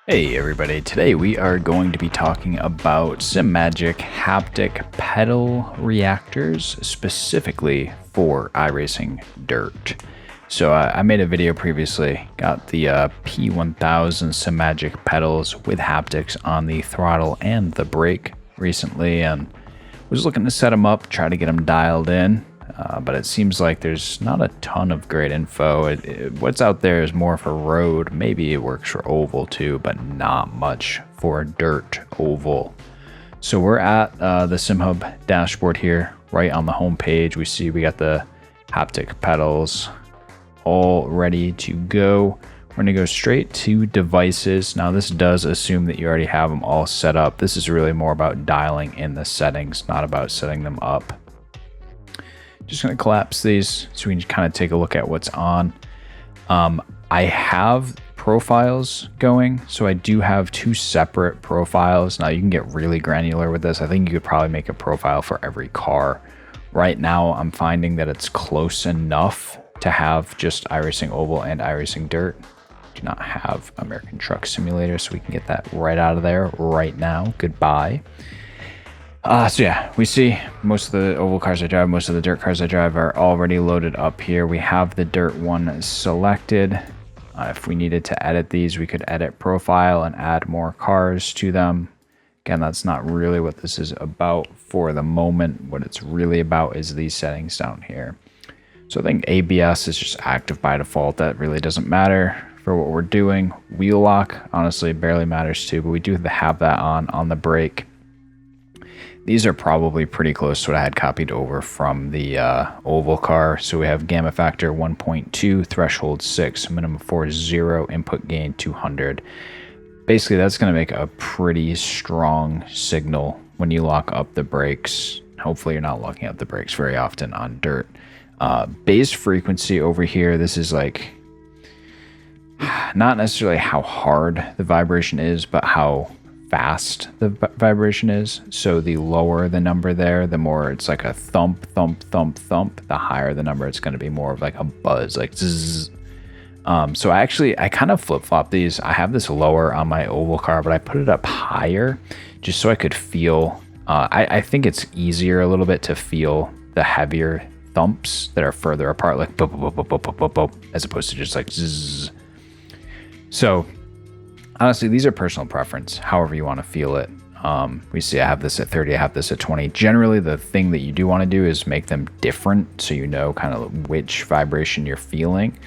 Hey everybody, today we are going to be talking about Simagic haptic pedal reactors, specifically for iRacing Dirt. So I made a video previously, got the P1000 Simagic pedals with haptics on the throttle and the brake recently, and was looking to set them up, try to get them dialed in. But it seems like there's not a ton of great info. What's out there is more for road. Maybe it works for oval too, but not much for dirt oval. So we're at the SimHub dashboard here, right on the home page. We see we got the haptic pedals all ready to go. We're going to go straight to devices. Now this does assume that you already have them all set up. This is really more about dialing in the settings, not about setting them up. Just going to collapse these so we can kind of take a look at what's on. I have profiles going, so I do have two separate profiles. Now you can get really granular with this. I think you could probably make a profile for every car. Right now I'm finding that it's close enough to have just iRacing Oval and iRacing Dirt. Do not have American Truck Simulator, so we can get that right out of there right now. Goodbye. So yeah, we see most of the oval cars I drive, most of the dirt cars I drive are already loaded up here. We have the dirt one selected. If we needed to edit these, we could edit profile and add more cars to them. Again, that's not really what this is about for the moment. What it's really about is these settings down here. So I think ABS is just active by default. That really doesn't matter for what we're doing. Wheel lock, honestly, barely matters too, but we do have that on the brake. These are probably pretty close to what I had copied over from the oval car. So we have gamma factor 1.2, threshold 6, minimum 40, input gain 200. Basically, that's going to make a pretty strong signal when you lock up the brakes. Hopefully, you're not locking up the brakes very often on dirt. Base frequency over here, this is like not necessarily how hard the vibration is, but how fast the vibration is. So the lower the number there, the more it's like a thump, thump, thump, thump. The higher the number, it's going to be more of like a buzz, like zzz. So I kind of flip-flop these. I have this lower on my oval car, but I put it up higher just so I could feel. I think it's easier a little bit to feel the heavier thumps that are further apart, like boop, boop, boop, boop, boop, boop, boop, as opposed to just like zzz. So honestly, these are personal preference, however you want to feel it. We see I have this at 30, I have this at 20. Generally, the thing that you do want to do is make them different so you know kind of which vibration you're feeling.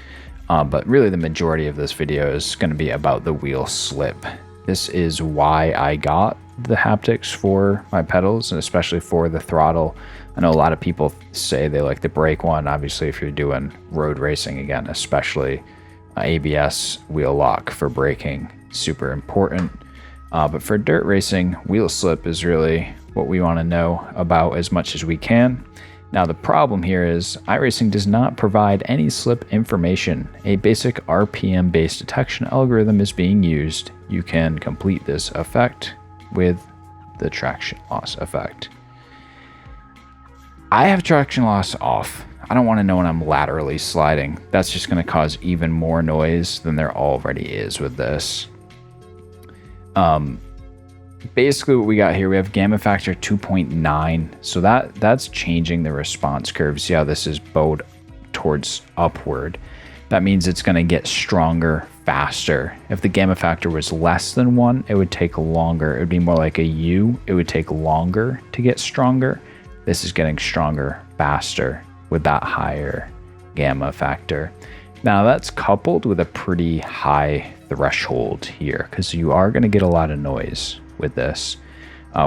But really, the majority of this video is going to be about the wheel slip. This is why I got the haptics for my pedals, and especially for the throttle. I know a lot of people say they like the brake one. Obviously, if you're doing road racing, again, especially ABS wheel lock for braking, super important. But for dirt racing, wheel slip is really what we want to know about as much as we can. Now the problem here is iRacing does not provide any slip information. A basic RPM based detection algorithm is being used. You can complete this effect with the traction loss effect. I have traction loss off. I don't want to know when I'm laterally sliding. That's just going to cause even more noise than there already is with this. Basically what we got here, we have gamma factor 2.9. So that's changing the response curve. See how this is bowed towards upward. That means it's going to get stronger faster. If the gamma factor was less than 1, it would take longer. It would be more like a U. It would take longer to get stronger. This is getting stronger faster with that higher gamma factor. Now that's coupled with a pretty high threshold here, because you are going to get a lot of noise with this.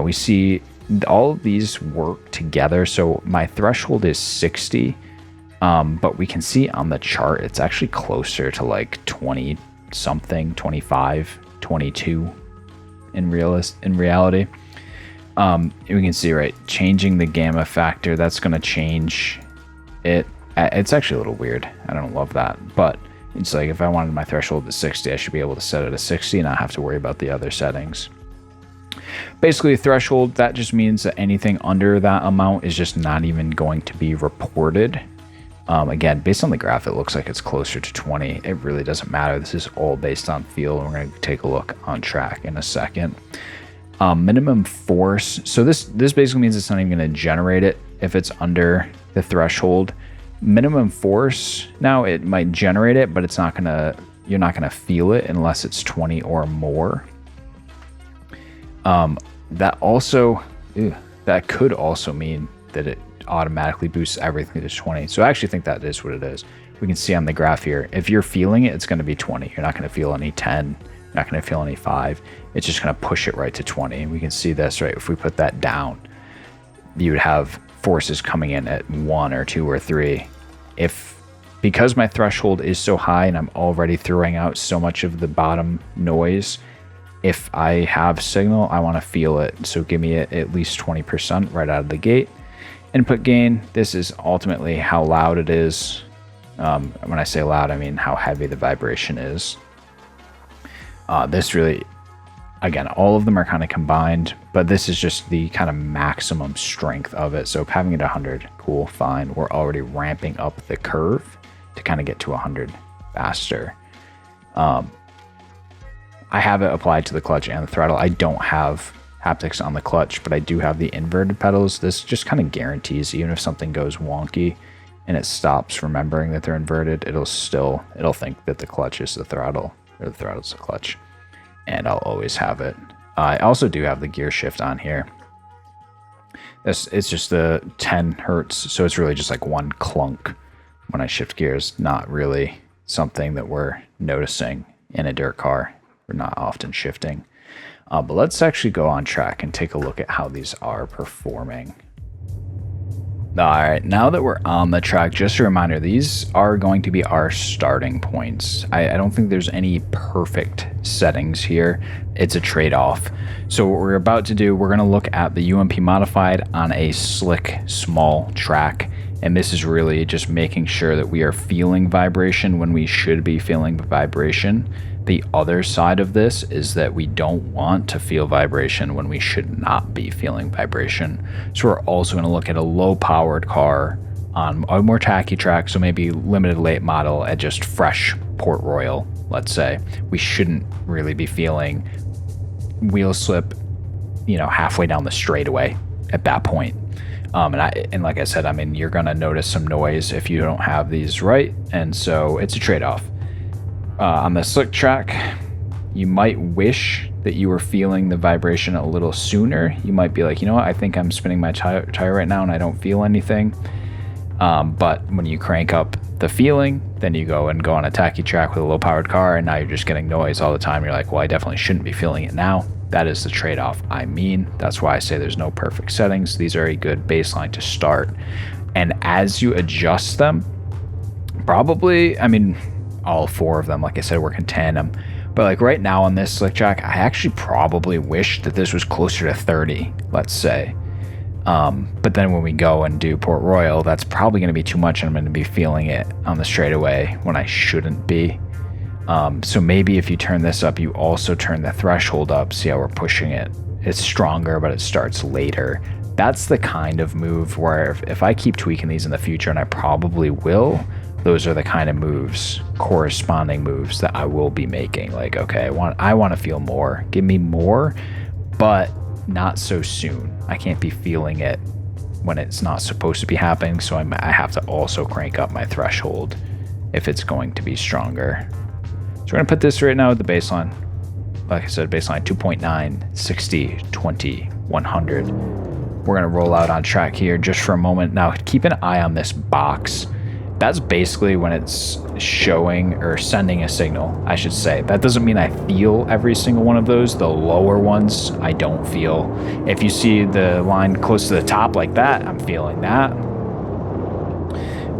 We see all of these work together. So my threshold is 60, but we can see on the chart it's actually closer to like 20 something, 25, 22 in reality. We can see, right, changing the gamma factor, that's going to change it. It's actually a little weird. I don't love that, but it's like if I wanted my threshold to 60, I should be able to set it to 60 and not have to worry about the other settings. Basically, threshold, that just means that anything under that amount is just not even going to be reported. Again, based on the graph, it looks like it's closer to 20. It really doesn't matter. This is all based on feel. We're going to take a look on track in a second. Minimum force. So this basically means it's not even going to generate it if it's under the threshold. Minimum force, now it might generate it, but it's not going to, you're not going to feel it unless it's 20 or more. That also, that could also mean that it automatically boosts everything to 20. So I actually think that is what it is. We can see on the graph here, if you're feeling it, it's going to be 20. You're not going to feel any 10. You're not going to feel any 5. It's just going to push it right to 20. And we can see this, right? If we put that down, you would have forces coming in at 1 or 2 or 3. Because my threshold is so high and I'm already throwing out so much of the bottom noise, if I have signal, I want to feel it. So give me at least 20% right out of the gate. Input gain, this is ultimately how loud it is. When I say loud, I mean how heavy the vibration is. This really, again, all of them are kind of combined, but this is just the kind of maximum strength of it. So having it 100, cool, fine. We're already ramping up the curve to kind of get to 100 faster. I have it applied to the clutch and the throttle. I don't have haptics on the clutch, but I do have the inverted pedals. This just kind of guarantees, even if something goes wonky and it stops remembering that they're inverted, it'll think that the clutch is the throttle or the throttle's the clutch, and I'll always have it. I also do have the gear shift on here. It's just the 10 hertz, so it's really just like one clunk when I shift gears. Not really something that we're noticing in a dirt car. We're not often shifting. But let's actually go on track and take a look at how these are performing. All right, now that we're on the track, just a reminder, these are going to be our starting points. I don't think there's any perfect settings here. It's a trade-off. So what we're about to do, we're going to look at the UMP modified on a slick, small track. And this is really just making sure that we are feeling vibration when we should be feeling vibration. The other side of this is that we don't want to feel vibration when we should not be feeling vibration. So we're also going to look at a low-powered car on a more tacky track, so maybe limited late model at just fresh Port Royal, let's say. We shouldn't really be feeling wheel slip, halfway down the straightaway at that point. And like I said, I mean, you're going to notice some noise if you don't have these right, and so it's a trade-off. On the slick track, you might wish that you were feeling the vibration a little sooner. You might be like, you know what, I think I'm spinning my tire right now and I don't feel anything. But when you crank up the feeling, then you go on a tacky track with a low-powered car, and now you're just getting noise all the time. You're like, well, I definitely shouldn't be feeling it now. That is the trade-off I mean. That's why I say there's no perfect settings. These are a good baseline to start. And as you adjust them, probably, I mean, all 4 of them, like I said, work in tandem. But like right now on this slick track, I actually probably wish that this was closer to 30, let's say. But then when we go and do Port Royal, that's probably going to be too much, and I'm going to be feeling it on the straightaway when I shouldn't be. So maybe if you turn this up, you also turn the threshold up. See how we're pushing it? It's stronger, but it starts later. That's the kind of move where if I keep tweaking these in the future, and I probably will, those are the kind of moves, corresponding moves that I will be making. Like, okay, I want to feel more. Give me more, but not so soon. I can't be feeling it when it's not supposed to be happening, so I have to also crank up my threshold if it's going to be stronger. So we're going to put this right now at the baseline. Like I said, baseline 2.9, 60, 20, 100. We're going to roll out on track here just for a moment. Now, keep an eye on this box. That's basically when it's showing or sending a signal, I should say. That doesn't mean I feel every single one of those. The lower ones, I don't feel. If you see the line close to the top like that, I'm feeling that.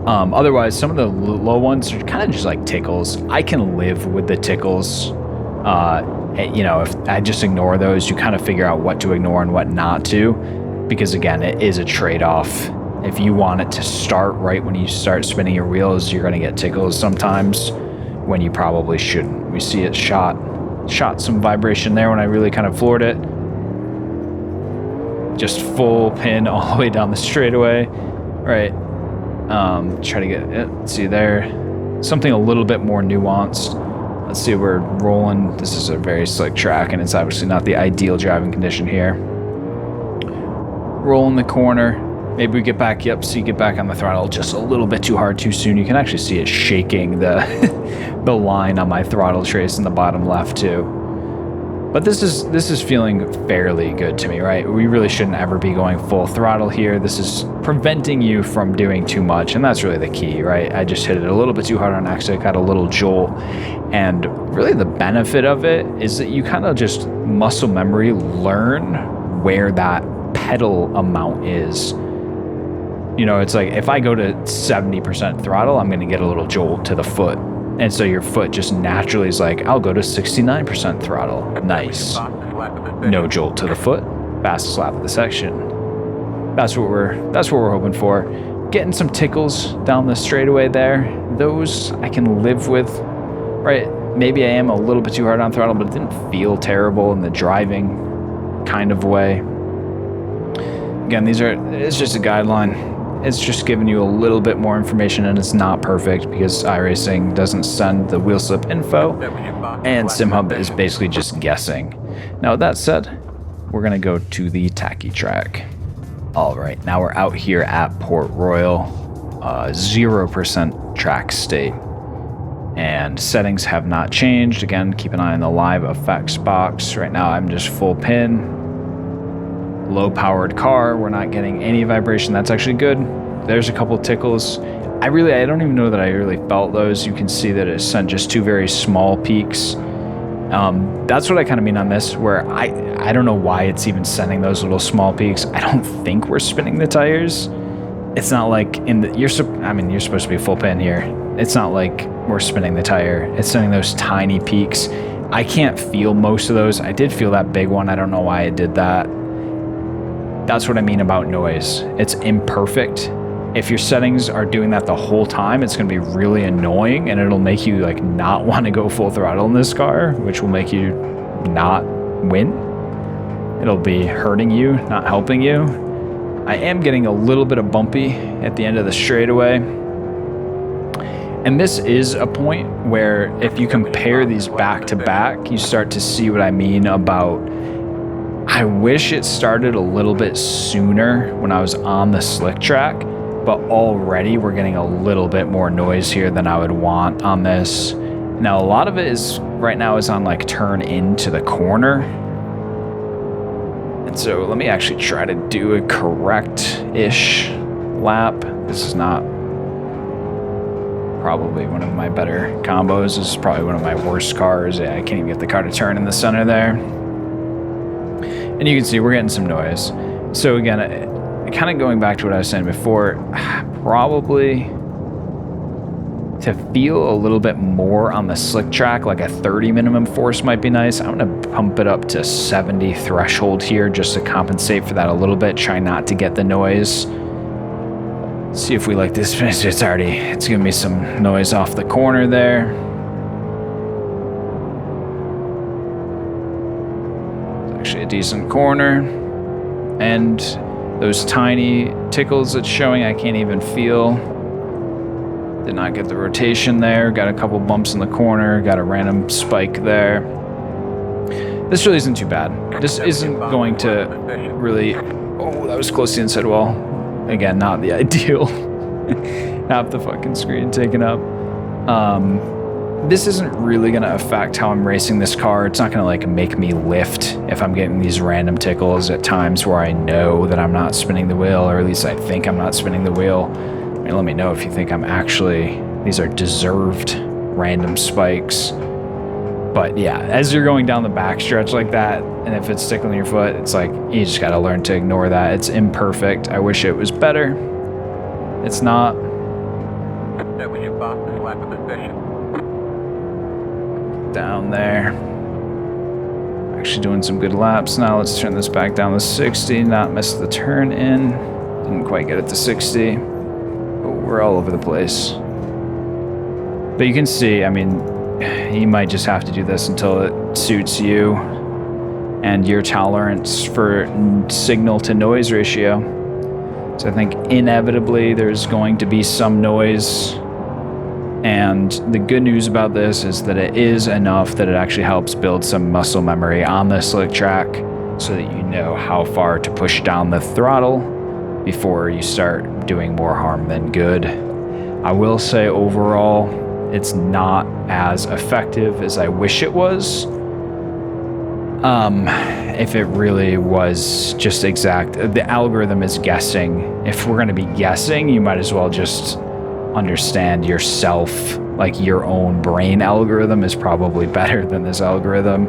Otherwise, some of the low ones are kind of just like tickles. I can live with the tickles. If I just ignore those, you kind of figure out what to ignore and what not to. Because again, it is a trade-off. If you want it to start right when you start spinning your wheels, you're going to get tickles sometimes when you probably shouldn't. We see it shot some vibration there when I really kind of floored it. Just full pin all the way down the straightaway. Right. Try to get it. Let's see there. Something a little bit more nuanced. Let's see, we're rolling. This is a very slick track, and it's obviously not the ideal driving condition here. Rolling the corner. Maybe we get back, yep, so you get back on the throttle just a little bit too hard too soon. You can actually see it shaking the, the line on my throttle trace in the bottom left too. But this is feeling fairly good to me, right? We really shouldn't ever be going full throttle here. This is preventing you from doing too much, and that's really the key, right? I just hit it a little bit too hard on accident, got a little jolt, and really the benefit of it is that you kind of just muscle memory learn where that pedal amount is. You know, it's like if I go to 70% throttle, I'm going to get a little jolt to the foot. And so your foot just naturally is like, I'll go to 69% throttle. Nice. No jolt to the foot. Fastest lap of the section. That's what we're hoping for. Getting some tickles down the straightaway there. Those I can live with. Right? Maybe I am a little bit too hard on throttle, but it didn't feel terrible in the driving kind of way. Again, it's just a guideline. It's just giving you a little bit more information, and it's not perfect because iRacing doesn't send the wheel slip info, and SimHub is basically just guessing. Now, with that said, we're going to go to the tacky track. All right, now we're out here at Port Royal, 0% track state, and settings have not changed. Again, keep an eye on the live effects box. Right now, I'm just full pin. Low-powered car, we're not getting any vibration. That's actually good. There's a couple tickles. I don't even know that I really felt those. You can see that it sent just two very small peaks. That's what I kind of mean on this, where I don't know why it's even sending those little small peaks. I don't think we're spinning the tires. It's not like you're supposed to be full pin here. It's not like we're spinning the tire. It's sending those tiny peaks. I can't feel most of those. I did feel that big one. I don't know why I did that. That's what I mean about noise. It's imperfect. If your settings are doing that the whole time, it's going to be really annoying, and it'll make you like not want to go full throttle in this car, which will make you not win. It'll be hurting you, not helping you. I am getting a little bit of bumpy at the end of the straightaway. And this is a point where if you compare these back to back, you start to see what I mean about I wish it started a little bit sooner when I was on the slick track, but already we're getting a little bit more noise here than I would want on this. Now, a lot of it is right now is on like turn into the corner. And so let me actually try to do a correct-ish lap. This is not probably one of my better combos. This is probably one of my worst cars. Yeah, I can't even get the car to turn in the center there. And you can see we're getting some noise. So again, kind of going back to what I was saying before, probably to feel a little bit more on the slick track, like a 30 minimum force might be nice. I'm going to pump it up to 70 threshold here just to compensate for that a little bit. Try not to get the noise. See if we like this finish. It's giving me some noise off the corner there. Actually a decent corner, and those tiny tickles it's showing I can't even feel. Did not get the rotation there. Got a couple bumps in the corner, got a random spike there. This really isn't too bad. This isn't going to really, oh, that was close to the inside wall. Again, not the ideal. Half the fucking screen taken up. This isn't really going to affect how I'm racing this car. It's not going to like make me lift if I'm getting these random tickles at times where I know that I'm not spinning the wheel, or at least I think I'm not spinning the wheel. I mean, let me know if you think I'm actually, these are deserved random spikes. But yeah, as you're going down the backstretch like that, and if it's tickling your foot, it's like, you just got to learn to ignore that. It's imperfect. I wish it was better. It's not. That was your fastest lap of the session. Down there. Actually doing some good laps now. Let's turn this back down to 60, not miss the turn in. Didn't quite get it to 60. But we're all over the place. But you can see, I mean, you might just have to do this until it suits you and your tolerance for signal to noise ratio. So I think inevitably there's going to be some noise. And the good news about this is that it is enough that it actually helps build some muscle memory on the slick track so that you know how far to push down the throttle before you start doing more harm than good. I will say overall, it's not as effective as I wish it was. If it really was just exact, the algorithm is guessing. If we're going to be guessing, you might as well just understand yourself, like your own brain algorithm is probably better than this algorithm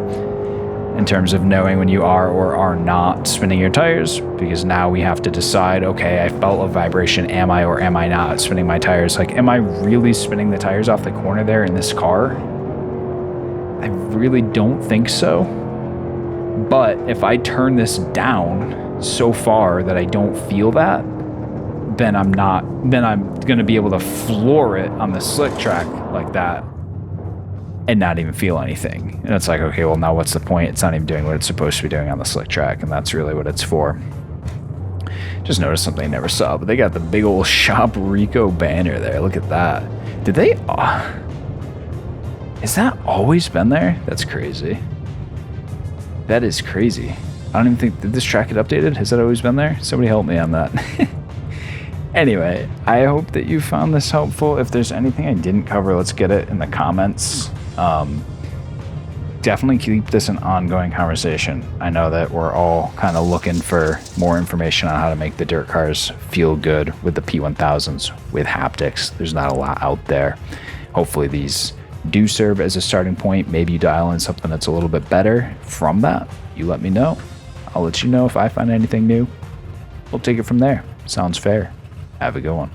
in terms of knowing when you are or are not spinning your tires, because now we have to decide, okay, I felt a vibration, am I or am I not spinning my tires? Like, am I really spinning the tires off the corner there in this car? I really don't think so. But if I turn this down so far that I don't feel that, then I'm going to be able to floor it on the slick track like that and not even feel anything. And it's like, okay, well, now what's the point? It's not even doing what it's supposed to be doing on the slick track, and that's really what it's for. Just noticed something I never saw, but they got the big old Shop Rico banner there. Look at that. Did they... Has that always been there? That's crazy. That is crazy. I don't even think... Did this track get updated? Has that always been there? Somebody help me on that. Anyway, I hope that you found this helpful. If there's anything I didn't cover, let's get it in the comments. Definitely keep this an ongoing conversation. I know that we're all kind of looking for more information on how to make the dirt cars feel good with the P1000s with haptics. There's not a lot out there. Hopefully these do serve as a starting point. Maybe you dial in something that's a little bit better from that. You let me know. I'll let you know if I find anything new. We'll take it from there. Sounds fair. Have a good one.